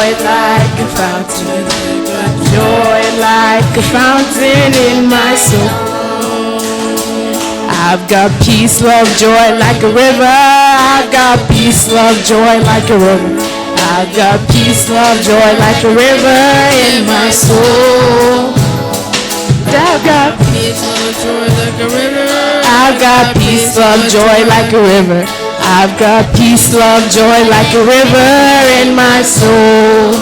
joy like a fountain. Joy like a fountain in my soul. I've got peace, love, joy like a river. I've got peace, love, joy like a river. I've got peace, love, joy like a river in my soul. I've got peace, love, joy like a river. I've got peace, love, joy like a river. I've got peace, love, joy like a river in my soul.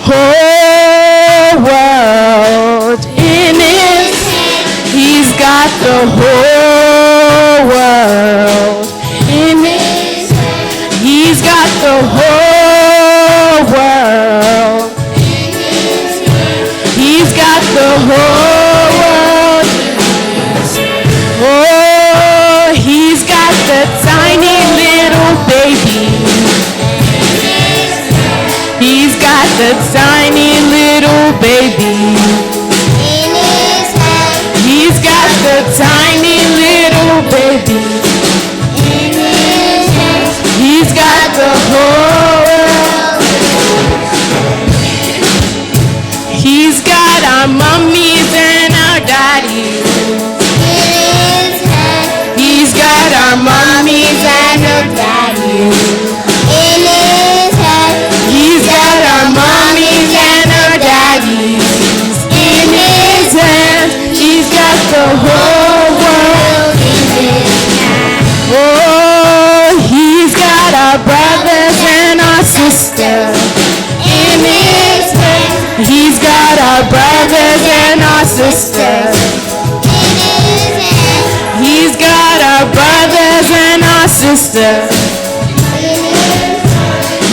Whole world in his hand. He's got the whole world in his hand. He's got the whole world in his hand. He's got the whole world. Oh, he's got the tiny little baby. He's got the tiny little baby. He's got the tiny little baby. He's got the whole world. He's got our mummies and our daddies. He's got our mummies and our daddies. He's got our mummies and our daddies in his hands. He's got the whole world in his hands. Oh, he's got our brothers and our sisters in his hands. He's got our brothers and our sisters in his hands. He's got our brothers and our sisters.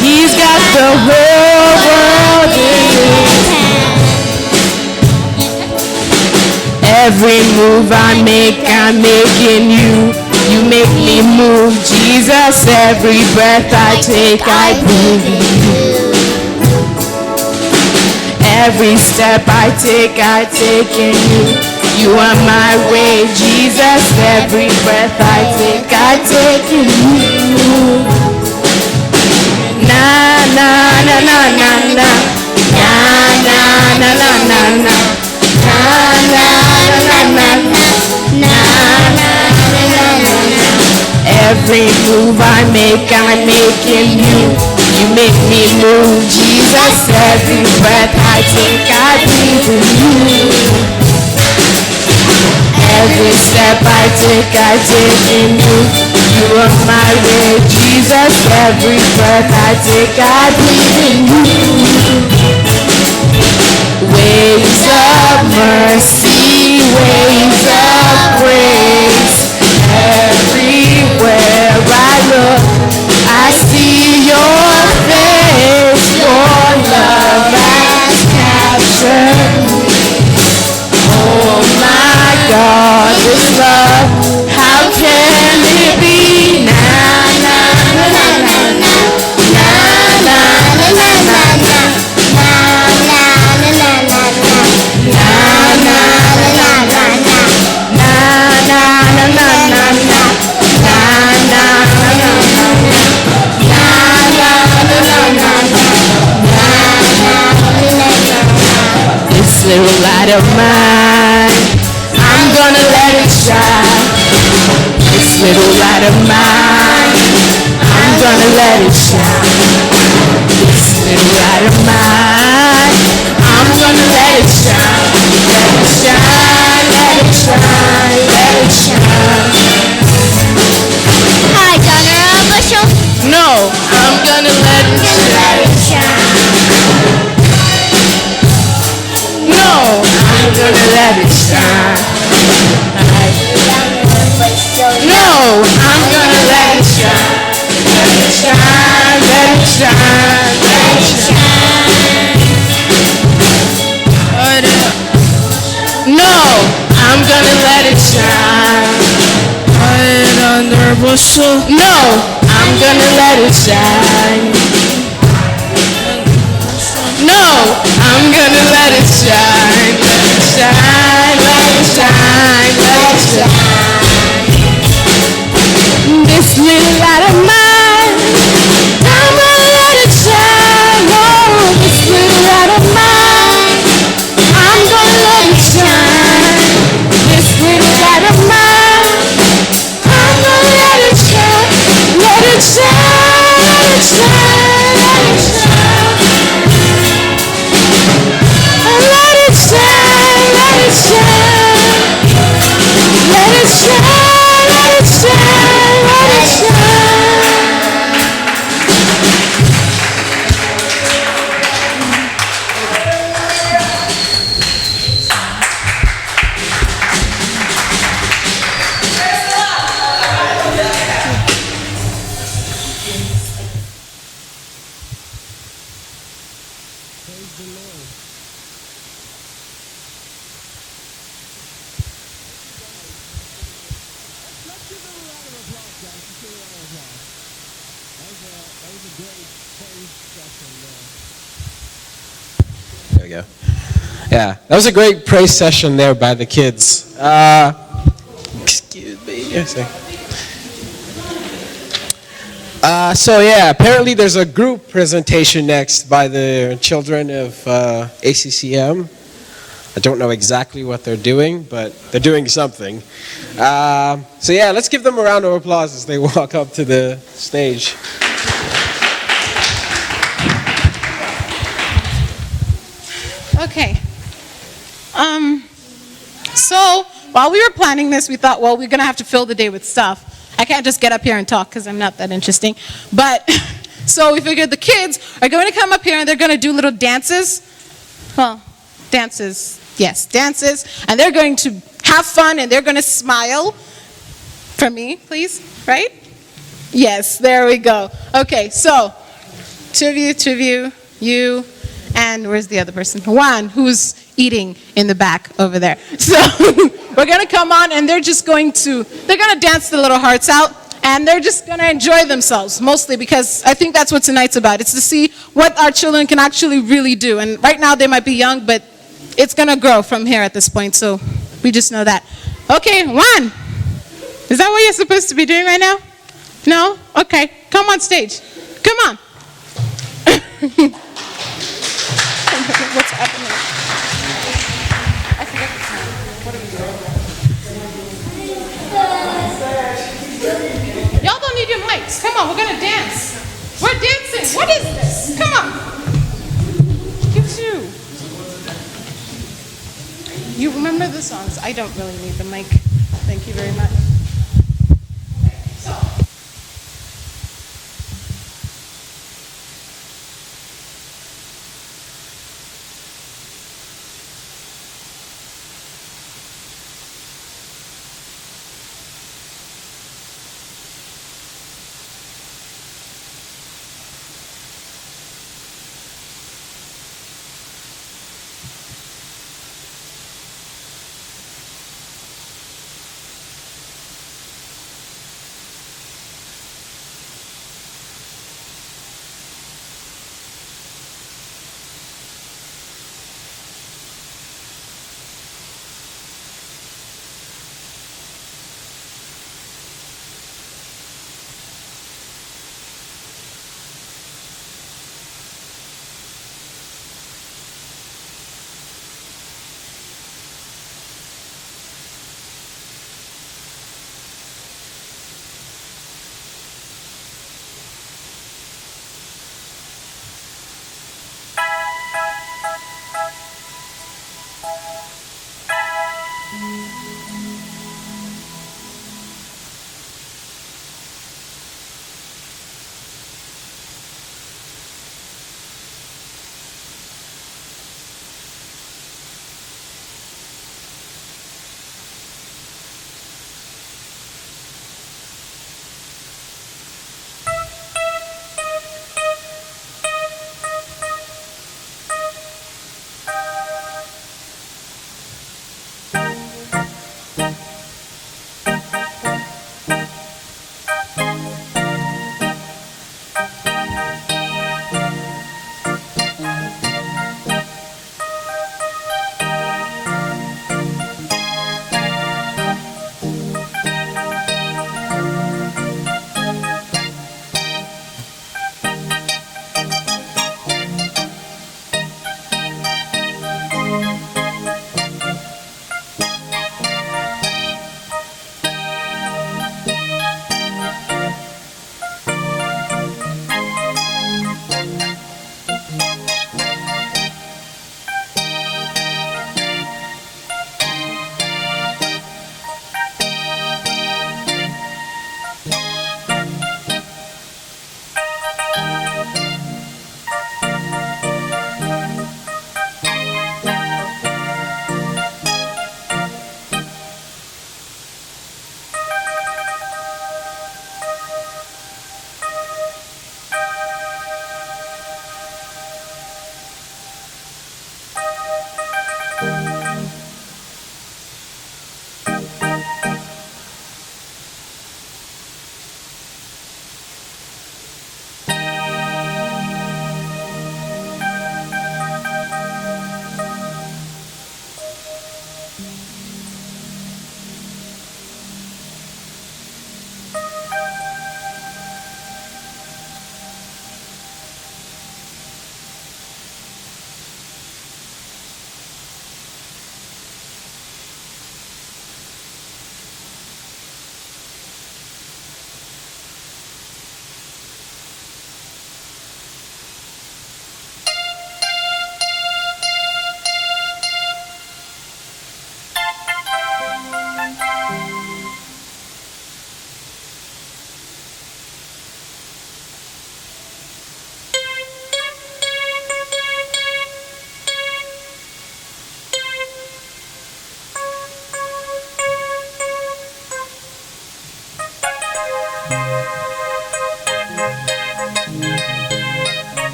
He's got the whole world in his hands. Every move I make, I'm making you. You make me move, Jesus. Every breath I take, I breathe in you. Every step I take in you. You are my way, Jesus. Every breath I take in you. Na na na na na na na na na na na na na na na na. Every move I make, I'm making you. You make me move, Jesus. Every breath I take, I breathe in you. Every step I take in you. You are my way, Jesus. Every breath I take, I breathe in you. Waves of mercy, waves of grace. Everywhere I look, I see your face. Your love has captured me. Oh my God, this love, how can it be? Na na na na na na na na na na na na na na this little light of mine, I'm gonna let it shine. This little light of mine, I'm gonna let it shine. This little light of mine, I'm gonna let it shine. Let it shine, let it shine, let it shine. Hi, Donna Bushel. No, I'm gonna let it shine. No, I'm gonna let it shine. No, I'm gonna let it shine. Let it shine, let it shine, let it shine. No, I'm gonna let it shine. No, I'm gonna let it shine. No, I'm gonna let it shine. Let it shine, let it shine, let it shine. This little light of mine, I'm gonna let it shine. go. Yeah, that was a great praise session there by the kids. Excuse me. Yes, so yeah, apparently there's a group presentation next by the children of ACCM. I don't know exactly what they're doing, but they're doing something. So yeah, let's give them a round of applause as they walk up to the stage. Okay. So while we were planning this, we thought, well, we're going to have to fill the day with stuff. I can't just get up here and talk because I'm not that interesting. But so we figured the kids are going to come up here and they're going to do little dances. Well, dances, yes, dances. And they're going to have fun and they're going to smile. For me, please, right? Yes, there we go. Okay, so two of you, you, and where's the other person? Juan, who's eating in the back over there. So we're going to come on and they're going to dance the little hearts out and they're just going to enjoy themselves, mostly because I think that's what tonight's about. It's to see what our children can actually really do. And right now they might be young, but it's going to grow from here at this point, so we just know that. Okay, Juan, is that what you're supposed to be doing right now? No? Okay, come on stage. Come on. What's happening? I forget the time. What are we doing? Y'all don't need your mics. Come on, we're gonna dance. We're dancing. What is this? Come on. You too. You remember the songs? I don't really need the mic. Thank you very much. So.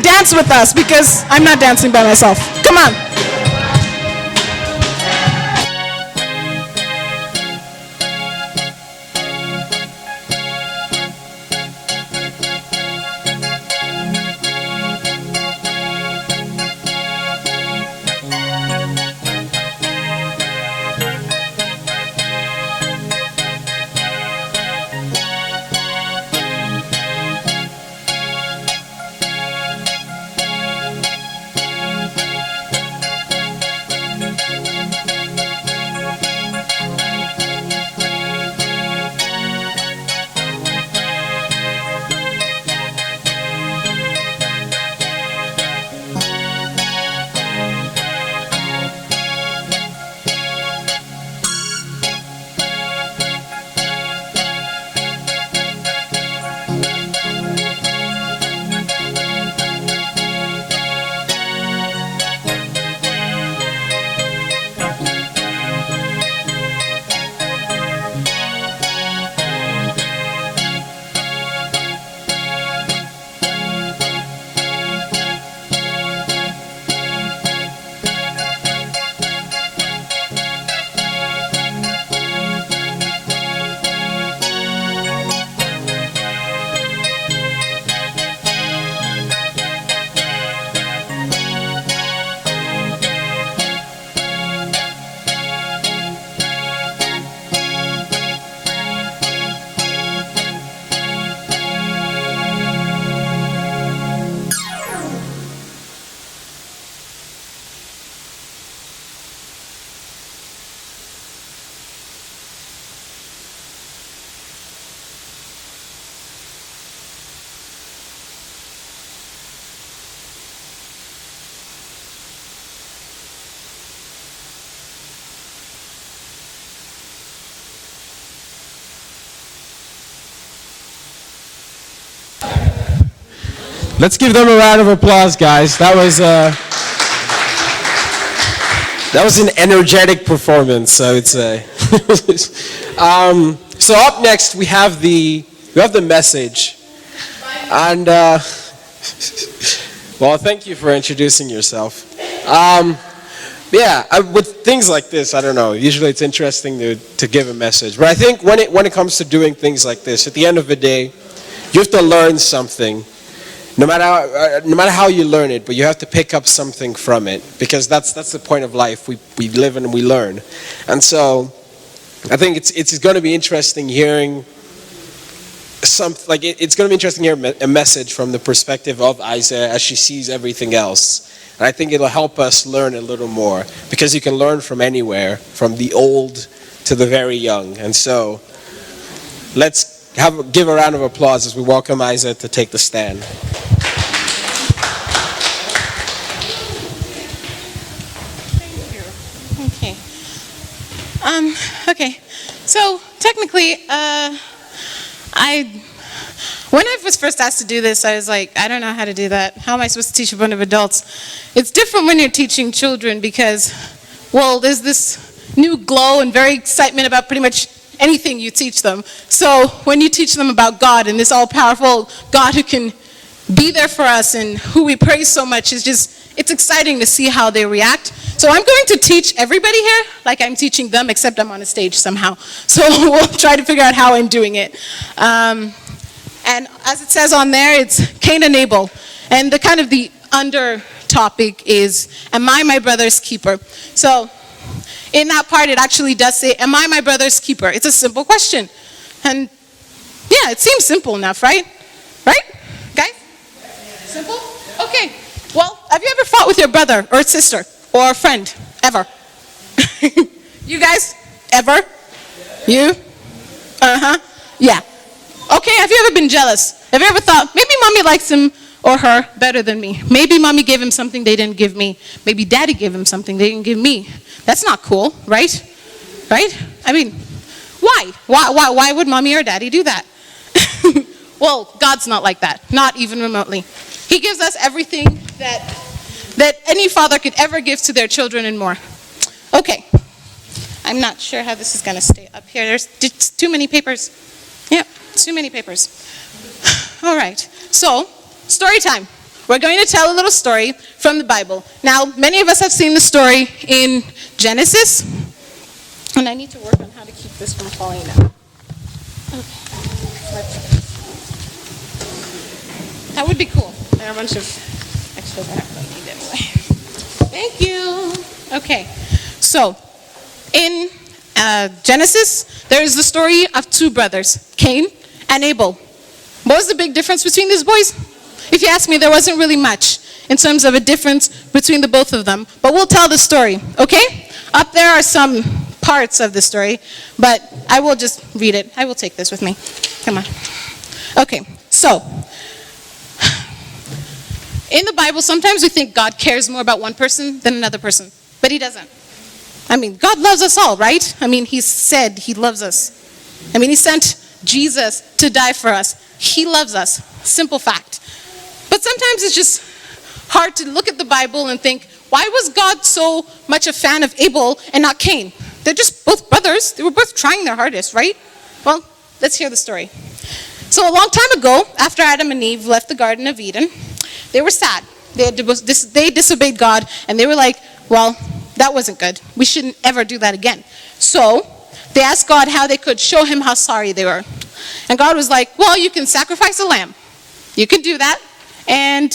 and dance with us because I'm not dancing by myself. Come on. Let's give them a round of applause, guys. That was an energetic performance, I would say. So up next we have the message, and well, thank you for introducing yourself. With things like this, I don't know. Usually it's interesting to give a message, but I think when it comes to doing things like this, at the end of the day, you have to learn something. No matter how you learn it, but you have to pick up something from it, because that's the point of life. We live and we learn, and so I think it's going to be interesting hearing it's going to be interesting hearing a message from the perspective of Isa as she sees everything else, and I think it'll help us learn a little more, because you can learn from anywhere, from the old to the very young, and so let's give a round of applause as we welcome Isa to take the stand. Okay, so technically, when I was first asked to do this, I was like, I don't know how to do that. How am I supposed to teach a bunch of adults? It's different when you're teaching children because, well, there's this new glow and very excitement about pretty much anything you teach them. So when you teach them about God and this all-powerful God who can be there for us and who we praise so much, it's exciting to see how they react. So I'm going to teach everybody here like I'm teaching them, except I'm on a stage somehow. So we'll try to figure out how I'm doing it. And as it says on there, it's Cain and Abel. And the under topic is, am I my brother's keeper? So in that part, it actually does say, am I my brother's keeper? It's a simple question. And yeah, it seems simple enough, right? Right? Guys? Simple? Okay. Well, have you ever fought with your brother or sister or a friend? Ever? You guys? Ever? You? Uh-huh. Yeah. Okay, have you ever been jealous? Have you ever thought, maybe mommy likes him or her better than me? Maybe mommy gave him something they didn't give me. Maybe daddy gave him something they didn't give me. That's not cool, right? Right? I mean, why? Why would mommy or daddy do that? Well, God's not like that, not even remotely. He gives us everything that any father could ever give to their children and more. Okay. I'm not sure how this is going to stay up here. There's too many papers. Yep, too many papers. All right. So, story time. we're going to tell a little story from the Bible. Now, many of us have seen the story in Genesis. And I need to work on how to keep this from falling down. Okay. That would be cool. There are a bunch of extras I don't need anyway. Thank you. Okay. So, in Genesis, there is the story of two brothers, Cain and Abel. What was the big difference between these boys? If you ask me, there wasn't really much in terms of a difference between the both of them. But we'll tell the story, okay? Up there are some parts of the story, but I will just read it. I will take this with me. Come on. Okay, so in the Bible, sometimes we think God cares more about one person than another person, but he doesn't. I mean, God loves us all, right? I mean, he said he loves us. I mean, he sent Jesus to die for us. He loves us. Simple fact. But sometimes it's just hard to look at the Bible and think, why was God so much a fan of Abel and not Cain? They're just both brothers. They were both trying their hardest, right? Well, let's hear the story. So a long time ago, after Adam and Eve left the Garden of Eden, they were sad. They disobeyed God, and they were like, well, that wasn't good. We shouldn't ever do that again. So they asked God how they could show him how sorry they were. And God was like, well, you can sacrifice a lamb. You can do that. And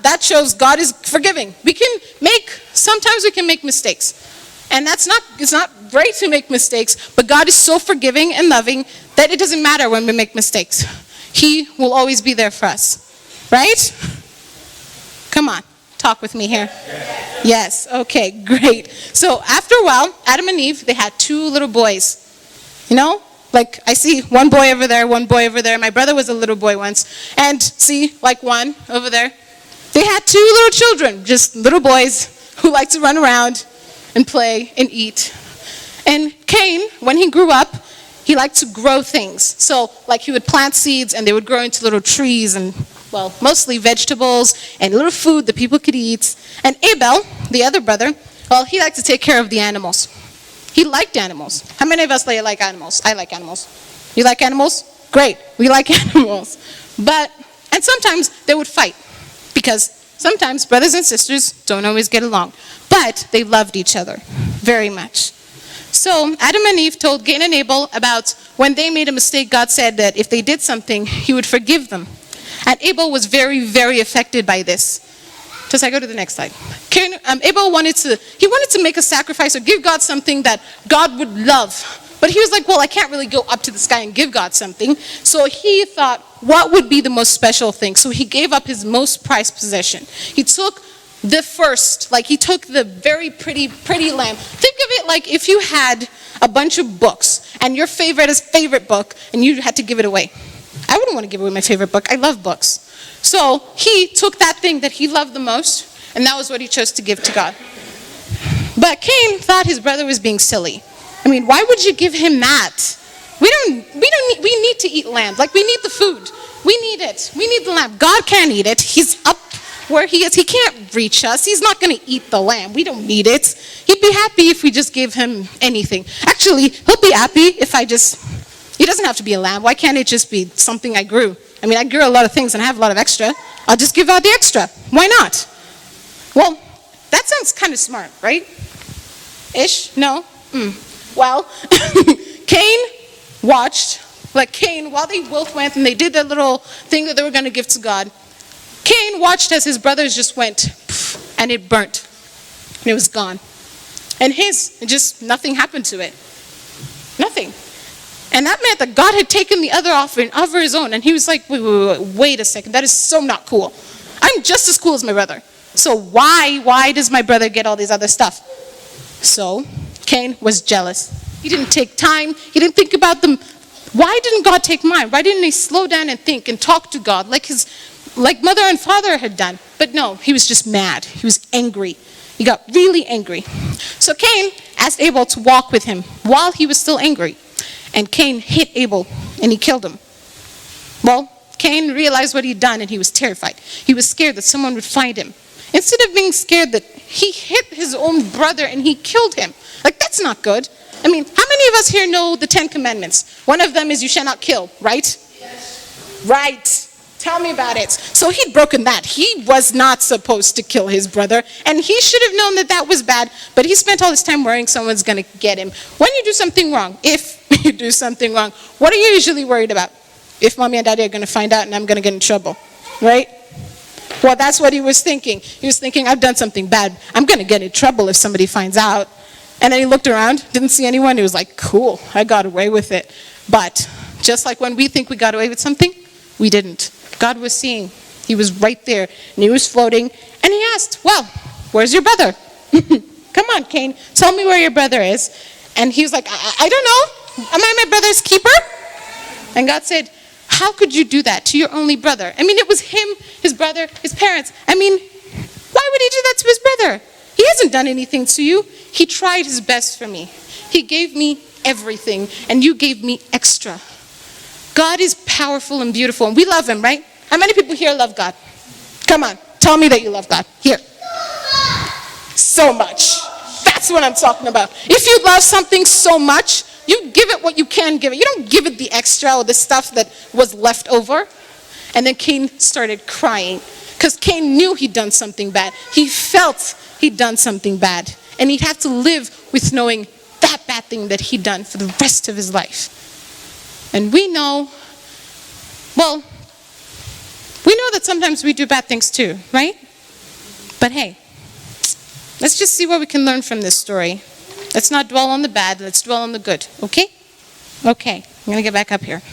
that shows God is forgiving. Sometimes we can make mistakes. And it's not great to make mistakes, but God is so forgiving and loving that it doesn't matter when we make mistakes. He will always be there for us. Right? Come on, talk with me here. Yes, okay, great. So after a while, Adam and Eve, they had two little boys. You know? Like, I see one boy over there, one boy over there. My brother was a little boy once. And see, like one over there. They had two little children, just little boys who like to run around and play and eat. And Cain, when he grew up, he liked to grow things. So, like, he would plant seeds and they would grow into little trees and, well, mostly vegetables and little food that people could eat. And Abel, the other brother, well, he liked to take care of the animals. He liked animals. How many of us like animals? I like animals. You like animals? Great. We like animals. And sometimes they would fight because sometimes brothers and sisters don't always get along. But they loved each other very much. So Adam and Eve told Cain and Abel about when they made a mistake. God said that if they did something, he would forgive them. And Abel was very, very affected by this. Just I go to the next slide. Abel wanted to make a sacrifice or give God something that God would love. But he was like, well, I can't really go up to the sky and give God something. So he thought, what would be the most special thing? So he gave up his most prized possession. He took he took the very pretty lamb. Think of it like if you had a bunch of books and your favorite book and you had to give it away. I wouldn't want to give away my favorite book. I love books. So he took that thing that he loved the most, and that was what he chose to give to God. But Cain thought his brother was being silly. I mean, why would you give him that? We need to eat lamb. Like, we need the food. We need it. We need the lamb. God can't eat it. He's up where he is. He can't reach us. He's not going to eat the lamb. We don't need it. He'd be happy if we just gave him anything. Actually, he'll be happy if it doesn't have to be a lamb. Why can't it just be something I grew? I mean, I grew a lot of things and I have a lot of extra. I'll just give out the extra. Why not? Well, that sounds kind of smart, right? Ish? No? Well, Cain watched, while they both went and they did their little thing that they were going to give to God, Cain watched as his brothers just went, and it burnt. And it was gone. And nothing happened to it. Nothing. And that meant that God had taken the other offering over his own. And he was like, wait a second. That is so not cool. I'm just as cool as my brother. So why does my brother get all these other stuff? So Cain was jealous. He didn't take time. He didn't think about them. Why didn't God take mine? Why didn't he slow down and think and talk to God like mother and father had done? But no, he was just mad. He was angry. He got really angry. So Cain asked Abel to walk with him while he was still angry. And Cain hit Abel and he killed him. Well, Cain realized what he'd done and he was terrified. He was scared that someone would find him. Instead of being scared that he hit his own brother and he killed him. That's not good. I mean, how many of us here know the 10 Commandments? One of them is you shall not kill, right? Yes. Right. Tell me about it. So he'd broken that. He was not supposed to kill his brother, and he should have known that that was bad, but he spent all his time worrying someone's going to get him. When you do something wrong, if you do something wrong, what are you usually worried about? If mommy and daddy are going to find out and I'm going to get in trouble, right? Well, that's what he was thinking. He was thinking, I've done something bad. I'm going to get in trouble if somebody finds out. And then he looked around, didn't see anyone. He was like, cool, I got away with it. But just like when we think we got away with something, we didn't. God was seeing. He was right there, and he was floating. And he asked, well, where's your brother? Come on, Cain, tell me where your brother is. And he was like, I don't know. Am I my brother's keeper? And God said, how could you do that to your only brother? I mean, it was him, his brother, his parents. I mean, why would he do that to his brother? He hasn't done anything to you. He tried his best for me. He gave me everything, and you gave me extra. God is powerful and beautiful, and we love him, right? How many people here love God? Come on, tell me that you love God. Here. So much. That's what I'm talking about. If you love something so much, you give it what you can give it. You don't give it the extra or the stuff that was left over. And then Cain started crying because Cain knew he'd done something bad. He felt he'd done something bad. And he'd have to live with knowing that bad thing that he'd done for the rest of his life. And we know that sometimes we do bad things too, right? But hey, let's just see what we can learn from this story. Let's not dwell on the bad, let's dwell on the good, okay? Okay, I'm going to get back up here.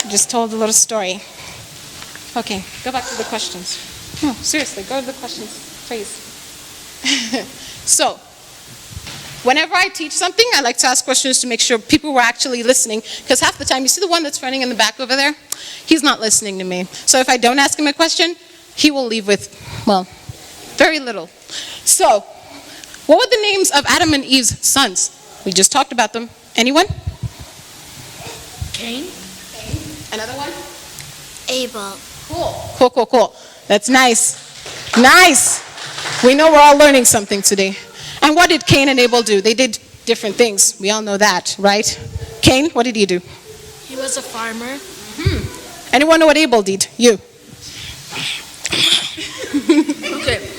I just told a little story. Okay, go back to the questions. No, seriously, go to the questions, please. So, whenever I teach something, I like to ask questions to make sure people were actually listening, because half the time, you see the one that's running in the back over there? He's not listening to me. So if I don't ask him a question, he will leave with, well, very little. So, what were the names of Adam and Eve's sons? We just talked about them. Anyone? Cain. Another one? Abel. Cool. That's nice. Nice. We know we're all learning something today. And what did Cain and Abel do? They did different things. We all know that, right? Cain, what did he do? He was a farmer. Anyone know what Abel did? You. Okay.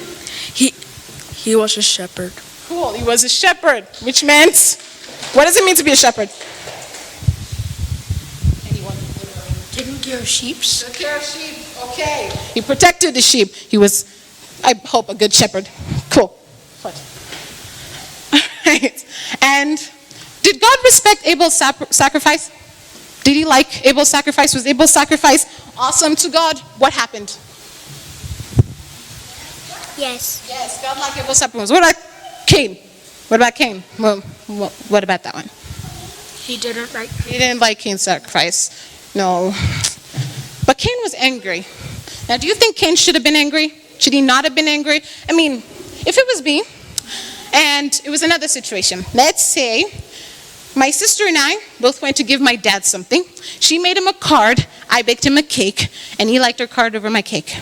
He was a shepherd. Cool, he was a shepherd, which meant, what does it mean to be a shepherd? Anyone? Taking care of sheep. Took care of sheep, okay. He protected the sheep. He was, I hope, a good shepherd. Cool. What? Right. And did God respect Abel's sacrifice? Did he like Abel's sacrifice? Was Abel's sacrifice awesome to God? What happened? Yes. Yes, God liked Abel's sacrifice. What about Cain? Well, what about that one? He didn't like. He didn't like Cain's sacrifice. No. But Cain was angry. Now, do you think Cain should have been angry? Should he not have been angry? I mean, if it was me, and it was another situation. Let's say my sister and I both went to give my dad something. She made him a card, I baked him a cake, and he liked her card over my cake.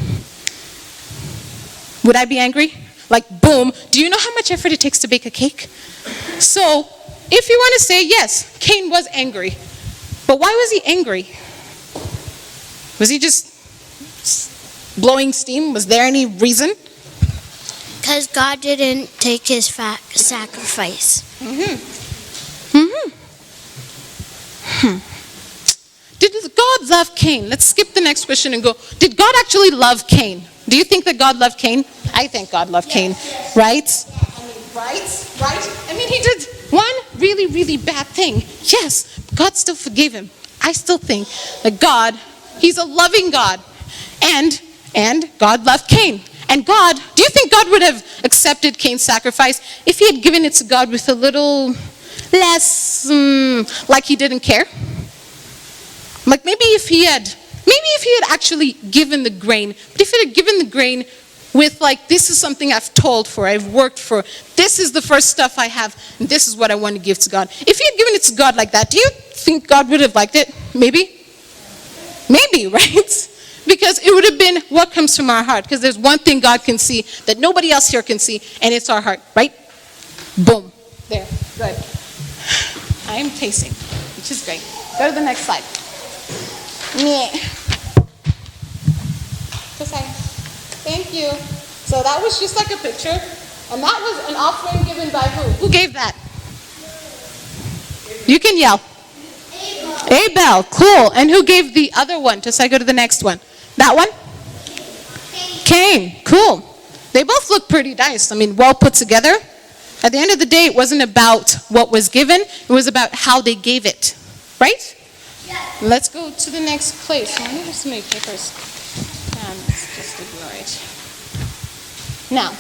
Would I be angry? Like, boom. Do you know how much effort it takes to bake a cake? So, if you want to say, yes, Cain was angry. But why was he angry? Was he just blowing steam? Was there any reason? Because God didn't take his sacrifice. Did God love Cain? Let's skip the next question and go, did God actually love Cain? Do you think that God loved Cain? I think God loved Cain, right? Right? I mean, he did one really, really bad thing. Yes, God still forgave him. I still think that God, he's a loving God. And God loved Cain. And God, do you think God would have accepted Cain's sacrifice if he had given it to God with a little less, like he didn't care? Like maybe if he had actually given the grain, but if he had given the grain with like, this is something I've toiled for, I've worked for, this is the first stuff I have, and this is what I want to give to God. If he had given it to God like that, do you think God would have liked it? Maybe, right? Because it would have been what comes from our heart. Because there's one thing God can see that nobody else here can see, and it's our heart, right? Boom. There. Good. I am tasting, which is great. Go to the next slide. Yeah. Thank you. So that was just like a picture. And that was an offering given by who? Who gave that? You can yell. Abel. Cool. And who gave the other one? Just so I go to the next one. That one? Cain. Cool. They both look pretty nice. I mean, well put together. At the end of the day, it wasn't about what was given. It was about how they gave it. Right? Yes. Let's go to the next place. Let me just make papers. Let's just ignore it. Now.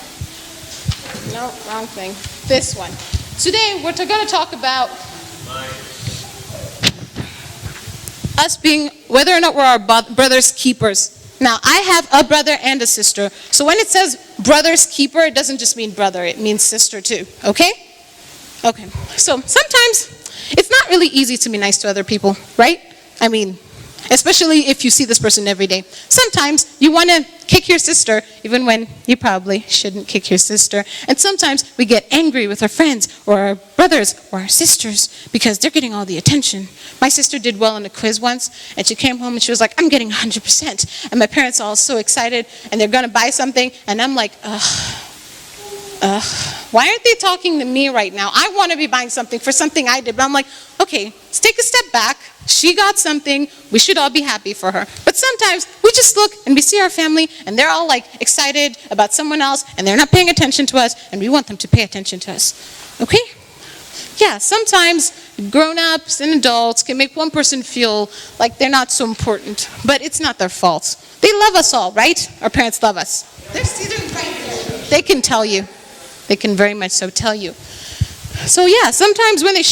No, wrong thing. This one. Today, we're going to talk about us being, whether or not we're our brother's keepers. Now, I have a brother and a sister. So when it says brother's keeper, it doesn't just mean brother. It means sister too. Okay? Okay. So sometimes it's not really easy to be nice to other people, right? I mean, especially if you see this person every day. Sometimes you want to kick your sister, even when you probably shouldn't kick your sister. And sometimes we get angry with our friends or our brothers or our sisters because they're getting all the attention. My sister did well in a quiz once, and she came home and she was like, I'm getting 100%. And my parents are all so excited, and they're going to buy something, and I'm like, why aren't they talking to me right now? I want to be buying something for something I did. But I'm like, okay, let's take a step back. She got something. We should all be happy for her. But sometimes we just look and we see our family and they're all like excited about someone else and they're not paying attention to us and we want them to pay attention to us. Okay? Yeah, sometimes grown-ups and adults can make one person feel like they're not so important. But it's not their fault. They love us all, right? Our parents love us. They're right there. They can tell you. They can very much so tell you. So yeah, sometimes when they